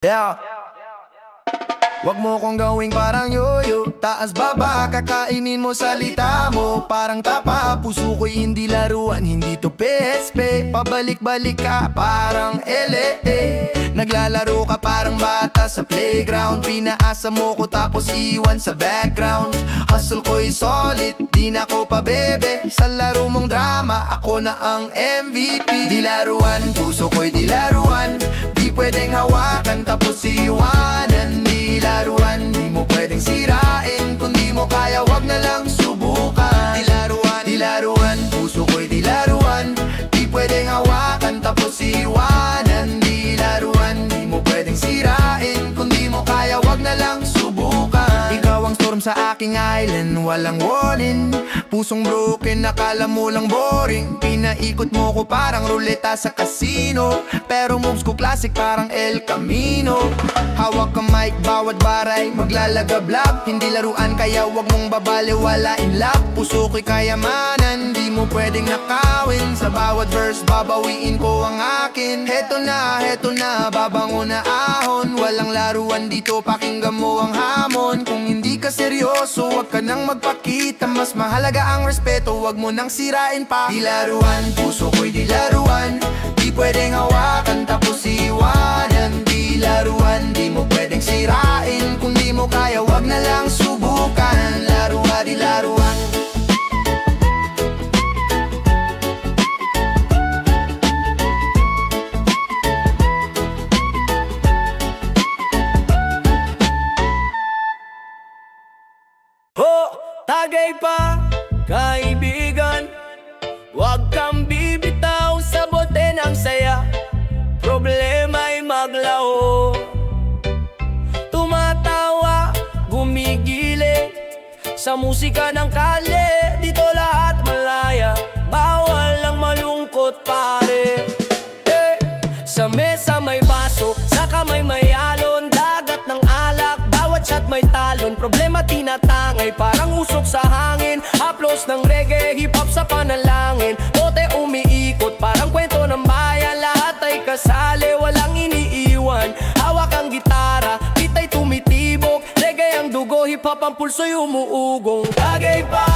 Yeah. Wag mo kong gawing parang yoyo, taas baba, kakainin mo salita mo. Parang tapa, puso ko'y hindi laruan, hindi to PSP. Pabalik-balik ka parang LA. Naglalaro ka parang bata sa playground. Pinaasa mo ko tapos iwan sa background. Hustle ko'y solid, di na ko pa bebe. Sa laro mong drama, ako na ang MVP. Di laruan, puso ko'y di laruan. Di pwedeng hawakan tapos iwanan. Di laruan, di mo pwedeng sirain. Kung di mo kaya, wag na lang subukan. Di laruan, puso ko'y di laruan. Di pwedeng hawakan tapos iwanan. Di laruan, di mo pwedeng sirain. Kung di mo kaya, wag na lang subukan. Ikaw ang storm sa aking island, walang warning. Pusong broken, akala mo lang boring. Pinaikot mo ko parang ruleta sa casino. Pero moves ko classic parang El Camino. Hawak ka mic, bawat baray maglalagablab. Hindi laruan kaya wag mong babaliwalain lap. Puso ko'y kayamanan, di mo pwedeng nakawin. Sa bawat verse babawiin ko ang akin. Heto na, babango na ahon. Walang laruan dito, pakinggan mo ang hamon. Kung hindi ka seryoso, wag ka nang magpakita. Mas mahalaga ang respeto, wag mo nang sirain pa. Di laruan, puso ko'y di laruan. Di pwedeng hawakan tapos iwanan. Di laruan, di mo pwedeng sirain. Kung di mo kaya, wag na lang subukan. Laruan, di laruan. Tagay pa, kaibigan. Huwag kang bibitaw sa bote ng saya. Problema'y maglaho. Tumatawa, gumigiling sa musika ng kalye. Dito lahat malaya, bawal lang malungkot pare. Sa mesa may baso, sa kamay may alon. Dagat ng alak, bawat shot may talon. Problema tinatangay, parang usok sa hangin. Haplos ng reggae, hip-hop sa panalangin. Bote umiikot, parang kwento ng bayan. Lahat ay kasali, walang iniiwan. Hawak ang gitara, bita'y tumitibok. Reggae ang dugo, hip-hop ang pulso'y umuugong. Tagay pa,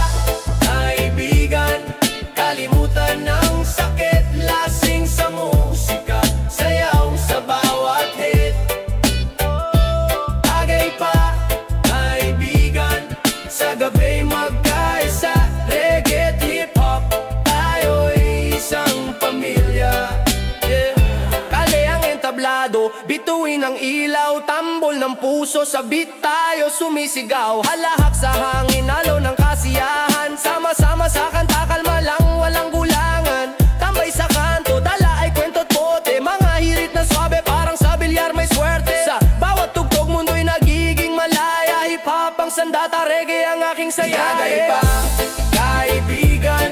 kaibigan. Kalimutan ng sakit, lasing sa musika. Sayaw sa bawat hit. Tagay pa, kaibigan. Sa gabi magkaisa, reggae at hip-hop. Tayo'y isang pamilya. Kali ang entablado, bituin ang ilaw. Tambol ng puso, sa beat tayo sumisigaw. Halahak sa hangin, halo ng kasiyahan. Sama-sama sa kanta, kalma lang, walang gulangan. Tambay sa kanto, dala ay kwento't bote. Mga hirit na swabe, parang sa bilyar may swerte. Sa bawat tugtog, mundo'y nagiging malaya. Hip-hop ang sandata, reggae ang aking saya. Tagay pa, kaibigan.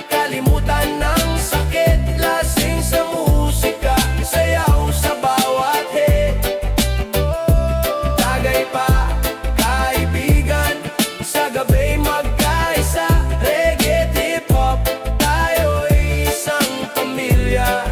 Kalimutan ng sakit, lasing sa musika. Sayaw sa bawat hit. Tagay pa, kaibigan. Sa gabi magkaisa, reggae at hip-hop. Tayo'y isang pamilya.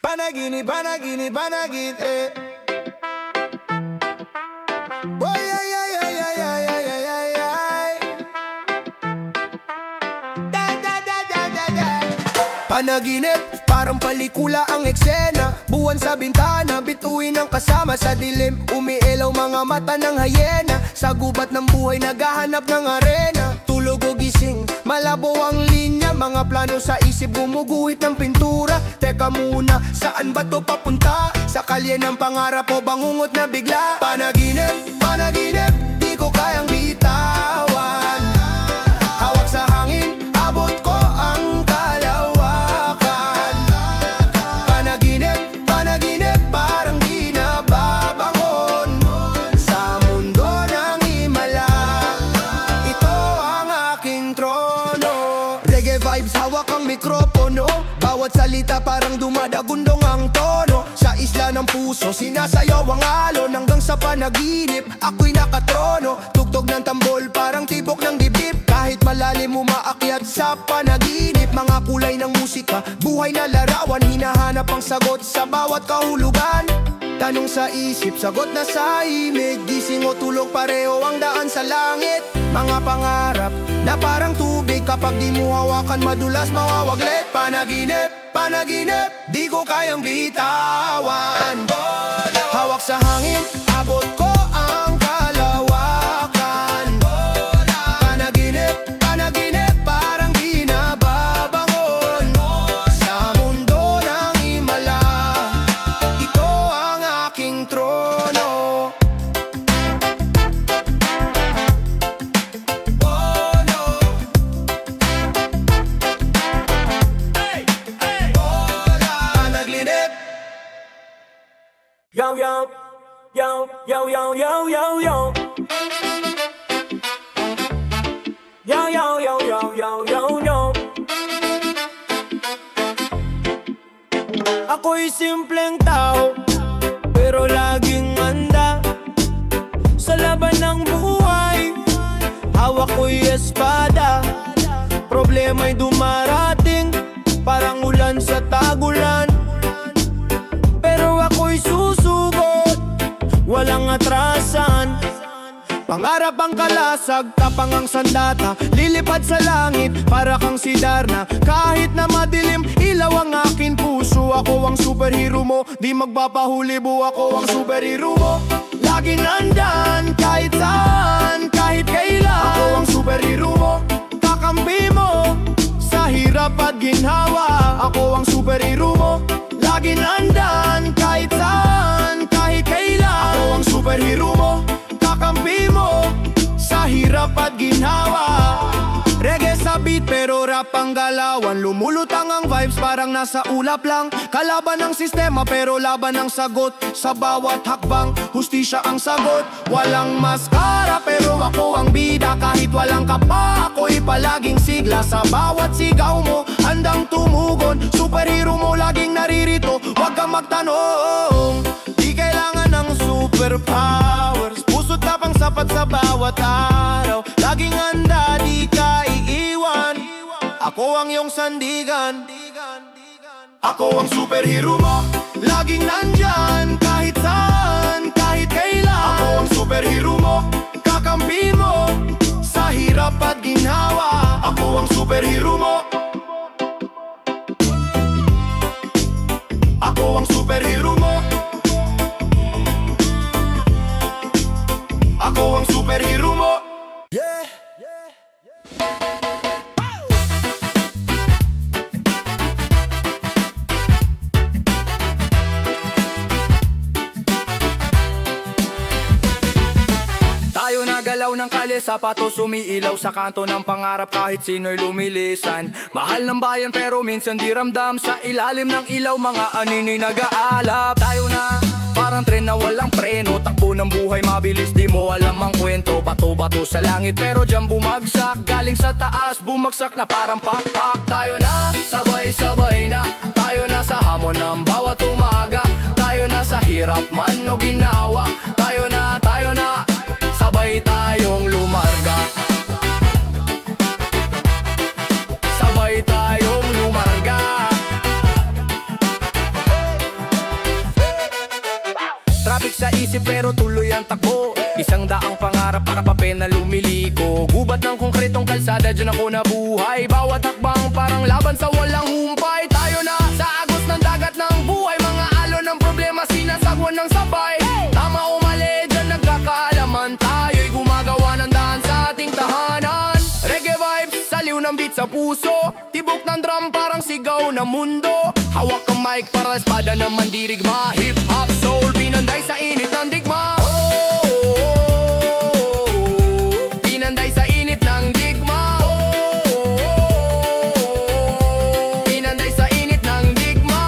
Panaginip, panaginip, panaginip, eh. Oy, ay, ay, ay, ay, ay, ay, ay, ay, ay. Da, da, da, da, da, da. Panaginip, parang palikula ang eksena. Buwan sa bintana, bituin ang kasama sa dilim. Umiilaw mga mata ng hyena. Sa gubat ng buhay, naghahanap ng arena. Tulog o gising, malabo ang linya. Mga plano sa isip, gumuguhit ng pintura. Teka muna, saan ba to papunta? Sa kalye ng pangarap o bangungot na bigla? Panaginip, panaginip, di ko kayang bitawan. Hawak sa hangin, abot ko ang kalawakan. Panaginip, panaginip, parang di nababangon. Sa mundo ng himala, ito ang aking tron. vibes, hawak ang mikropono. Bawat salita parang dumadagundong ang tono. Sa isla ng puso, sinasayaw ang alon. Hanggang sa panaginip, ako'y nakatrono. Tugtog ng tambol, parang tibok ng dibdib. Kahit malalim umaakyat sa panaginip. Mga kulay ng musika, buhay na larawan. Hinahanap ang sagot sa bawat kahulugan. Tanong sa isip, sagot na sa imig. Gising o tulog, pareho ang daan sa langit. Mga pangarap na parang tubig. Kapag di mo hawakan, madulas mawawaglit. Panaginip, panaginip, di ko kayang bitawan. Hawak sa hangin, abot ko ang kalawakan. Panaginip, panaginip, parang di nababangon. Sa mundo ng himala, ito ang aking trono. Yo, yo, yo, yo, yo, yo, yo, yo. Yo, yo, yo, yo, yo, yo, yo. Ako'y simpleng tao, pero laging handa sa laban ng buhay. Hawak ko'y espada, problema'y dumarating, parang ulan sa tagulan. Pero ako'y susugot, walang atrasan. Pangarap ang kalasag, tapang ang sandata. Lilipad sa langit, para kang si Darna. Kahit na madilim, ilaw ang akin puso. Ako ang superhero mo, di magpapahuli bu. Ako ang superhero mo, laging nandyan, kahit saan, kahit kailan. Ako ang superhero mo, kakampi mo sa hirap at ginhawa. Ako ang superhero mo, laging nandyan, kahit saan, kahit kailan. Ako ang superhero mo, kakampi mo sa hirap at ginhawa. Reggae sa beat pero rap ang galawan. Lumulutang ang vibes parang nasa ulap lang. Kalaban ng sistema pero laban ang sagot. Sa bawat hakbang, hustisya ang sagot. Walang maskara pero ako ang bida. Kahit walang kapa, ako'y palaging sigla. Sa bawat sigaw mo, handang tumugon. Superhero mo laging naririto, huwag kang magtanong. Di kailangan ng superpowers, puso't tapang sapat sa bawat araw. Laging handa, di ka iiwan. Ako ang iyong sandigan. Ako ang superhero mo, laging nandyan, kahit saan, kahit kailan. Ako ang superhero mo, kakampi mo sa hirap at ginhawa. Ako ang superhero mo, ako ang superhero mo, ako ang superhero mo. Yeah. Tayo nagalaw ng kalye, sapatos umiilaw sa kanto ng pangarap kahit sino'y lumilisan. Mahal ng bayan pero minsan di ramdam. Sa ilalim ng ilaw mga anino'y nag-aalap. Tayo na parang tren na walang preno, takbo ng buhay mabilis, di mo alam ang kwento. Bato-bato sa langit pero dyan bumagsak, galing sa taas bumagsak na parang pakpak. Tayo na, sabay-sabay na, tayo na sa hamon ng bawat umaga. Tayo na sa hirap man o ginawa, tayo na, sabay tayong lumarga. Sabay tayong lumarga. Traffic sa isip pero tuloy ang takbo. Isang daang pangarap para pa pena lumiliko. Gubat ng konkretong kalsada, dyan ako nabuhay. Bawat hakbang parang laban sa walang humpay. Tayo na sa agos ng dagat ng buhay. Mga alon ng problema sinasagwan ng sabay. Tama o mali, dyan nagkakaalaman. Tayo'y gumagawa ng daan sa ating tahanan. Reggae vibes, saliw ng beat sa puso. Tibok ng drum parang sigaw ng mundo. Hawak ang mic para espada ng mandirigma. Hip hop soul, pinanday sa init ng digma. Pinanday sa init ng digma. Pinanday sa init ng digma.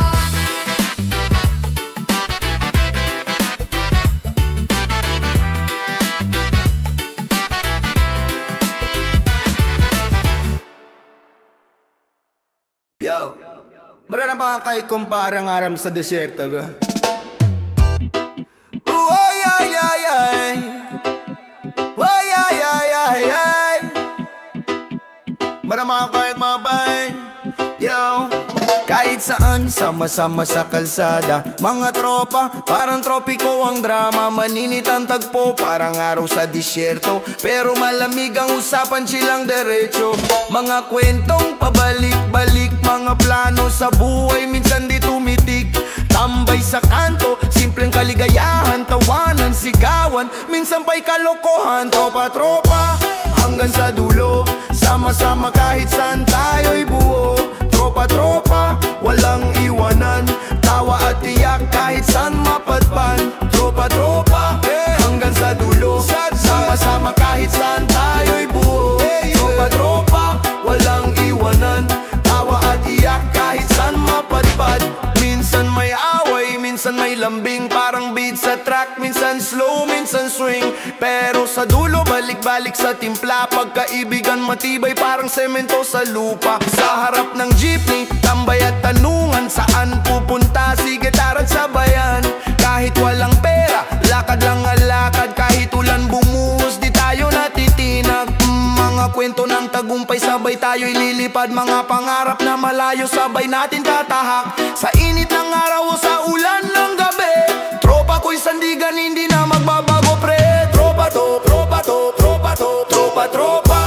Mara na ba kay kumpara ng aram sa desierto ba? Ay, ay, ay, ay. Ay, ay, ay, ay, ay. Mara mga kahit mabay. Yo. Kahit saan, sama-sama sa kalsada. Mga tropa, parang tropiko ang drama. Maninit ang tagpo, parang araw sa disyerto. Pero malamig ang usapan, silang derecho. Mga kwentong pabalik-balik, mga plano sa buhay, minsan di tumitik. Tambay sa kanto, simpleng kaligayahan, tawanan, sigawan, minsan pa'y kalokohan. Tropa-tropa, hanggang sa dulo, sama-sama kahit saan tayo'y buo. Tropa-tropa, walang iwanan, tawa at tiyak kahit saan mapadpan. Tropa-tropa, hanggang sa dulo, sama-sama kahit saan tayo'y buo. Tropa-tropa, walang iwanan, tawa at tiyak kahit saan mapadpad. Minsan may away, minsan may lambing, parang beat sa track, minsan slow, minsan swing. Pero sa dulo, balik-balik sa timpla, pagkaibigan matibay parang semento sa lupa. Sa harap ng jeepney, tambay at tanungan, saan pupunta, sige tara't sabayan. Kahit walang pera, lakad lang ang lakad, kahit ulan bumuhos, di tayo natitinag. Mga kwento ng tagumpay, sabay tayo'y lilipad. Mga pangarap na malayo, sabay natin tatahak. Sa init ng araw o sa ulan ng gabi, tropa ko'y sandigan, hindi na magbabago pre. Tropa to, tropa to, tropa to, tropa, tropa,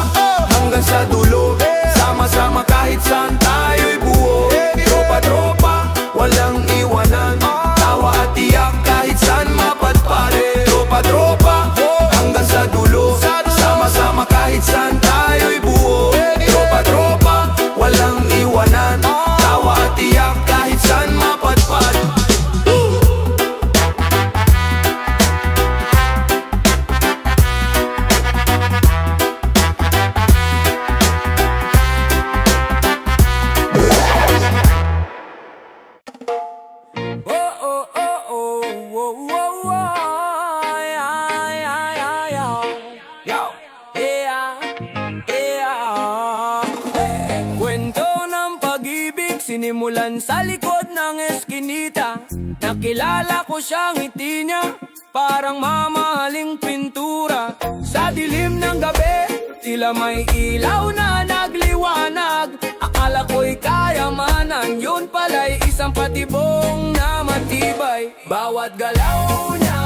hanggang sa dulo, sama-sama kahit saan tayo'y buo. Tropa-tropa, walang iwanan, tawa at tiyak kahit saan mapadpad. Tropa-tropa, hanggang sa dulo, sama-sama kahit saan tayo'y buo. Tropa-tropa, walang iwanan, tawa at tiyak kahit saan mapadpad. Sinimulan sa likod ng eskinita, nakilala ko siyang ngiti niya, parang mamahaling pintura. Sa dilim ng gabi, tila may ilaw na nagliwanag. Akala ko'y kayamanan, yun pala'y isang patibong na matibay. Bawat galaw niya,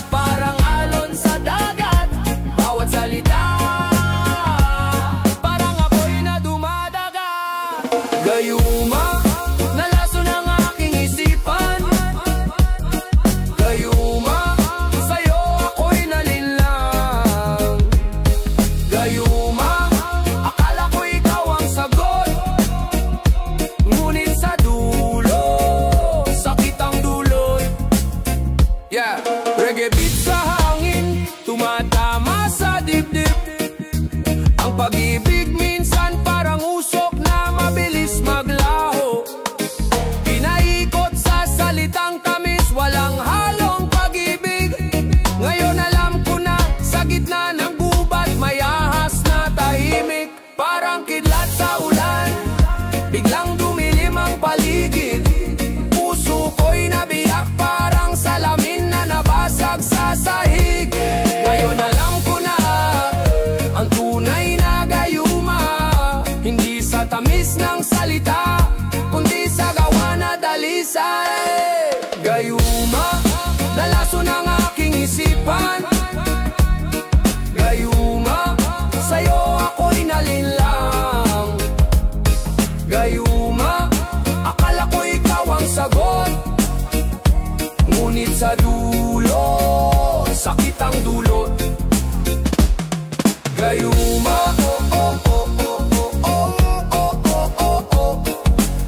parang alon sa dagat. Bawat salita, gayuma, nalaso ng aking isipan. Gayuma, sa'yo ako'y nalinlang. Gayuma, akala ko ikaw ang sagot, ngunit sa dulo, sakit ang dulot. Yeah, reggae beat sa hangin, tumatama sa dibdib. Ang pag-ibig minsan parang usok na mabilis maglaho. Pinaikot sa salitang tamis, walang halong pag-ibig. Ngayon alam ko na, sa gitna ng gubat may ahas na tahimik. Parang kidlat sa ulan, biglang dumilim ang paligid. Puso ko'y nabiyak, parang salamin na nabasag sa sahig. Ngayon alam ko na, ang tunay na gayuma, hindi sa tamis ng salita, kundi sa gawa na dalisay. Gayuma, nalaso ng aking isipan. Gayuma, sa'yo ako'y nalinlang. Gayuma, akala ko ikaw ang sagot, ngunit sa dulo, sakit ang dulot. Gayuma,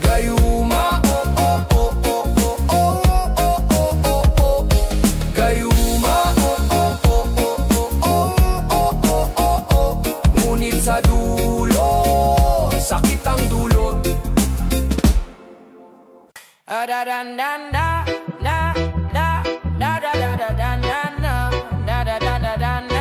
gayuma, gayuma, ngunit sa dulo, sakit ang dulot. Da-da-da-da-da, da-da-da-da-da, da-da-da-da-da-da, da-da-da-da-da-da.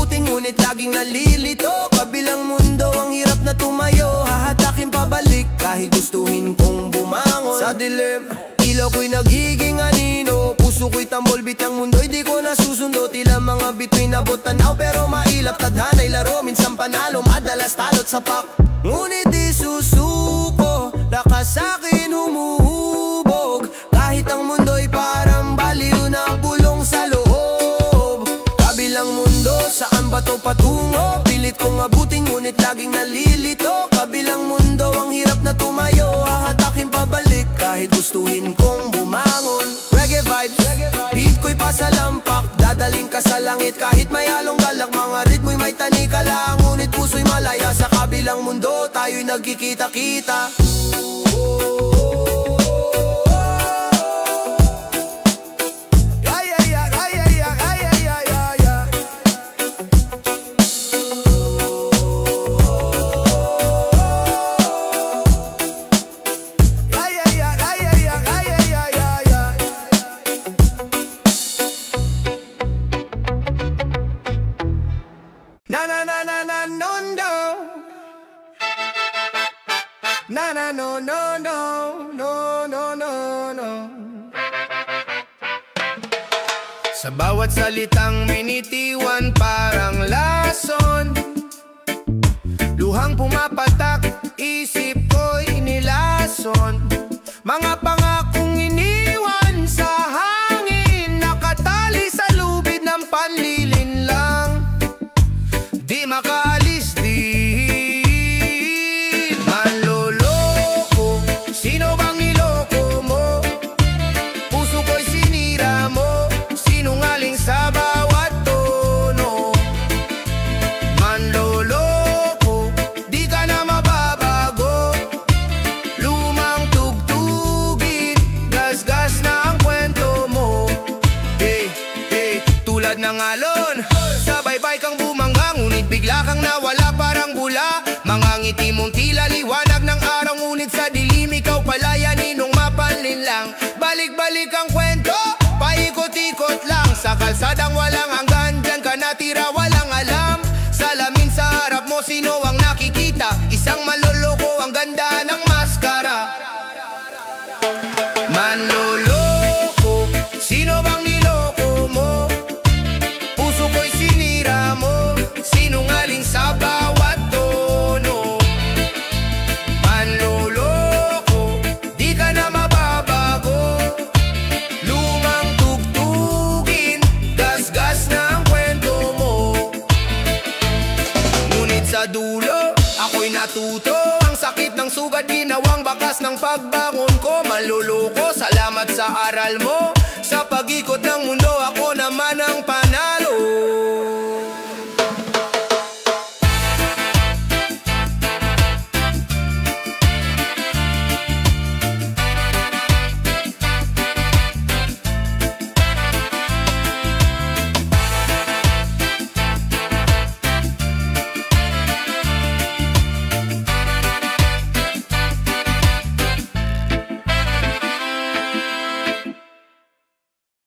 mabuting ngunit laging nalilito. Kabilang mundo ang hirap na tumayo, hahatakin pabalik kahit gustuhin kong bumangon. Sa dilim, ilaw ko'y nagiging anino, puso ko'y tambol, bitang mundo'y di ko nasusundo. Tila mga bituin abot tanaw pero mailap, tadhana'y laro, minsan panalo, madalas talot sa pak. Ngunit di susuko, lakas sa'kin humuhubog, kahit ang mundo'y parang baliw na bulong sa loob. Kabilang mundo, saan ba to patungo? Pilit kong abutin ngunit laging nalilito. Kabilang mundo, ang hirap na tumayo, hahatakin pabalik kahit gustuhin kong bumangon. Reggae vibes, beat ko'y pasalampak, dadaling ka sa langit kahit may halong galak. Mga ritmo'y may tanika lang, ngunit puso'y malaya. Sa kabilang mundo, tayo'y nagkikita-kita. Na na na na na no no, na na no no no no no no no. Sa bawat salitang minitiwan parang lason, luhang pumapatak, isip ko'y nilason. Mga pangakong iniwan sa hangin, nakatali sa lubid ng panlilin lang. Di makaalis din, manloloko. Sino bang niloko mo? Puso ko'y sinira mo, sinungaling sa bawat tono. Manloloko, di ka na mababago. Lumang tugtugin, gasgas na ang kwento mo. Hey, hey, tulad ng alon, sabay-bay kang bumangga, ngunit bigla kang nawala parang bula. Mga ngiti mong tila liwanag ng araw, ngunit sa dilim ikaw pala yaninong mapanlin lang. Balik-balik ang kwento, paikot-ikot lang sa kalsadang walang hanggan. Diyan ka natira, walang alam. Salamin sa harap mo, sino ang nakikita? Isang maloloko, ang ganda ng maskara. Manloloko, sino bang niloko mo? Puso ko'y sinira mo, sinungaling sa bawat tono. Manloloko, di ka na mababago. Lumang tugtugin, gasgas na ang kwento mo. Ngunit sa dulo, ako'y natuto. Ang sakit ng sugat, ginawang bakas ng pagbangon ko. Manloloko, salamat sa aral mo. Sa pag-ikot ng mundo, ako naman ang pan